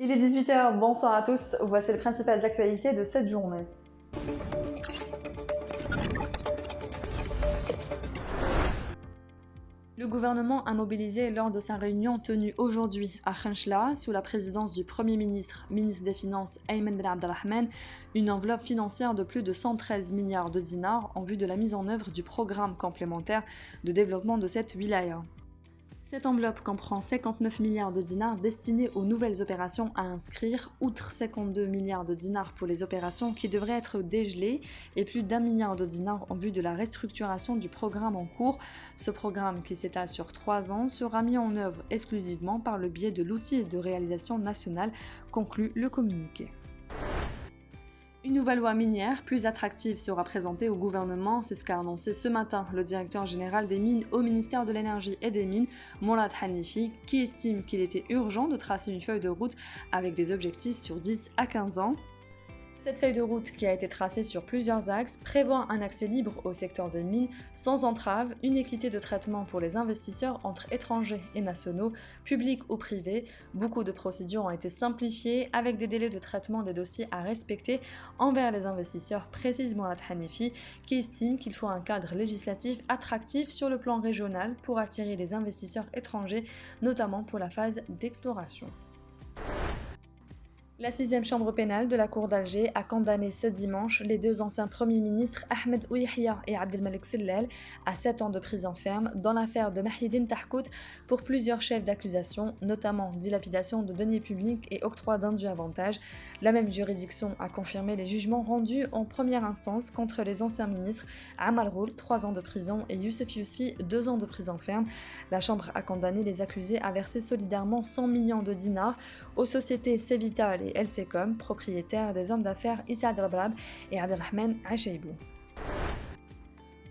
Il est 18 h, bonsoir à tous, voici les principales actualités de cette journée. Le gouvernement a mobilisé lors de sa réunion tenue aujourd'hui à Khenchela, sous la présidence du Premier ministre, ministre des Finances Ayman Ben Abdelrahman, une enveloppe financière de plus de 113 milliards de dinars en vue de la mise en œuvre du programme complémentaire de développement de cette wilaya. Cette enveloppe comprend 59 milliards de dinars destinés aux nouvelles opérations à inscrire, outre 52 milliards de dinars pour les opérations qui devraient être dégelées et plus d'1 milliard de dinars en vue de la restructuration du programme en cours. Ce programme, qui s'étale sur 3 ans, sera mis en œuvre exclusivement par le biais de l'outil de réalisation nationale, conclut le communiqué. Une nouvelle loi minière plus attractive sera présentée au gouvernement, c'est ce qu'a annoncé ce matin le directeur général des mines au ministère de l'énergie et des mines, Mourad Hanifi, qui estime qu'il était urgent de tracer une feuille de route avec des objectifs sur 10 à 15 ans. Cette feuille de route, qui a été tracée sur plusieurs axes, prévoit un accès libre au secteur des mines, sans entrave, une équité de traitement pour les investisseurs entre étrangers et nationaux, publics ou privés. Beaucoup de procédures ont été simplifiées avec des délais de traitement des dossiers à respecter envers les investisseurs, précise Mourad Hanifi, qui estime qu'il faut un cadre législatif attractif sur le plan régional pour attirer les investisseurs étrangers, notamment pour la phase d'exploration. La 6e chambre pénale de la Cour d'Alger a condamné ce dimanche les deux anciens premiers ministres Ahmed Ouyahia et Abdelmalek Sellal à 7 ans de prison ferme dans l'affaire de Mahiedine Tahkout pour plusieurs chefs d'accusation, notamment dilapidation de deniers publics et octroi d'indus avantages. La même juridiction a confirmé les jugements rendus en première instance contre les anciens ministres Amal Roul, 3 ans de prison, et Youssef Yousfi, 2 ans de prison ferme. La chambre a condamné les accusés à verser solidairement 100 millions de dinars aux sociétés Cévital et LCCOM, propriétaires des hommes d'affaires Issa Abdelrahman et Abdelrahman Acheibou.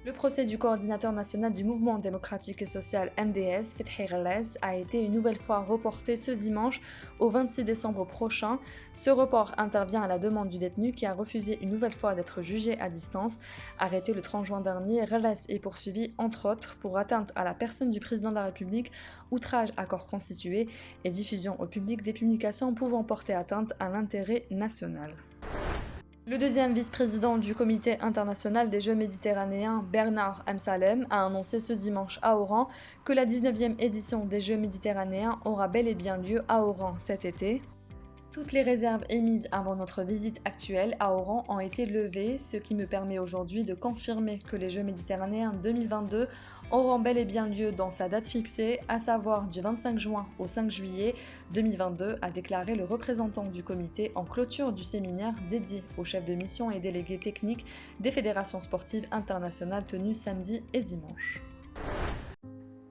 Le procès du coordinateur national du mouvement démocratique et social MDS, Fethi Ghallaz, a été une nouvelle fois reporté ce dimanche au 26 décembre prochain. Ce report intervient à la demande du détenu qui a refusé une nouvelle fois d'être jugé à distance. Arrêté le 30 juin dernier, Ghallaz est poursuivi entre autres pour atteinte à la personne du président de la République, outrage à corps constitué et diffusion au public des publications pouvant porter atteinte à l'intérêt national. Le deuxième vice-président du Comité international des Jeux méditerranéens, Bernard Msalem, a annoncé ce dimanche à Oran que la 19e édition des Jeux méditerranéens aura bel et bien lieu à Oran cet été. Toutes les réserves émises avant notre visite actuelle à Oran ont été levées, ce qui me permet aujourd'hui de confirmer que les Jeux méditerranéens 2022 auront bel et bien lieu dans sa date fixée, à savoir du 25 juin au 5 juillet 2022, a déclaré le représentant du comité en clôture du séminaire dédié aux chefs de mission et délégués techniques des fédérations sportives internationales tenues samedi et dimanche.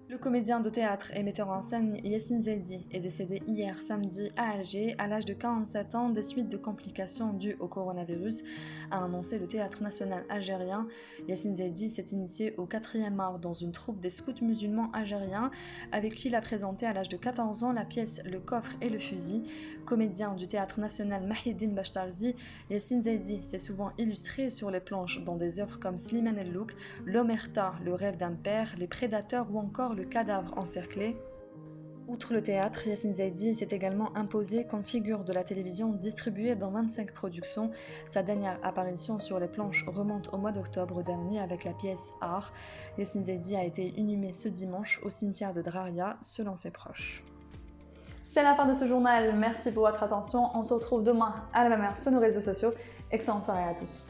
Le comédien de théâtre et metteur en scène Yassine Zaidi est décédé hier samedi à Alger à l'âge de 47 ans des suites de complications dues au coronavirus, a annoncé le Théâtre national algérien. Yassine Zaidi s'est initié au 4e art dans une troupe des scouts musulmans algériens avec qui il a présenté à l'âge de 14 ans la pièce Le coffre et le fusil. Comédien du Théâtre national Mahiedine Bachtarzi, Yassine Zaidi s'est souvent illustré sur les planches dans des œuvres comme Slimane El Louk, L'Omerta, Le rêve d'un père, Les prédateurs ou encore Le cadavre encerclé. Outre le théâtre, Yassine Zaidi s'est également imposé comme figure de la télévision distribuée dans 25 productions. Sa dernière apparition sur les planches remonte au mois d'octobre dernier avec la pièce Art. Yassine Zaidi a été inhumé ce dimanche au cimetière de Draria selon ses proches. C'est la fin de ce journal, merci pour votre attention. On se retrouve demain à la même heure sur nos réseaux sociaux. Excellente soirée à tous.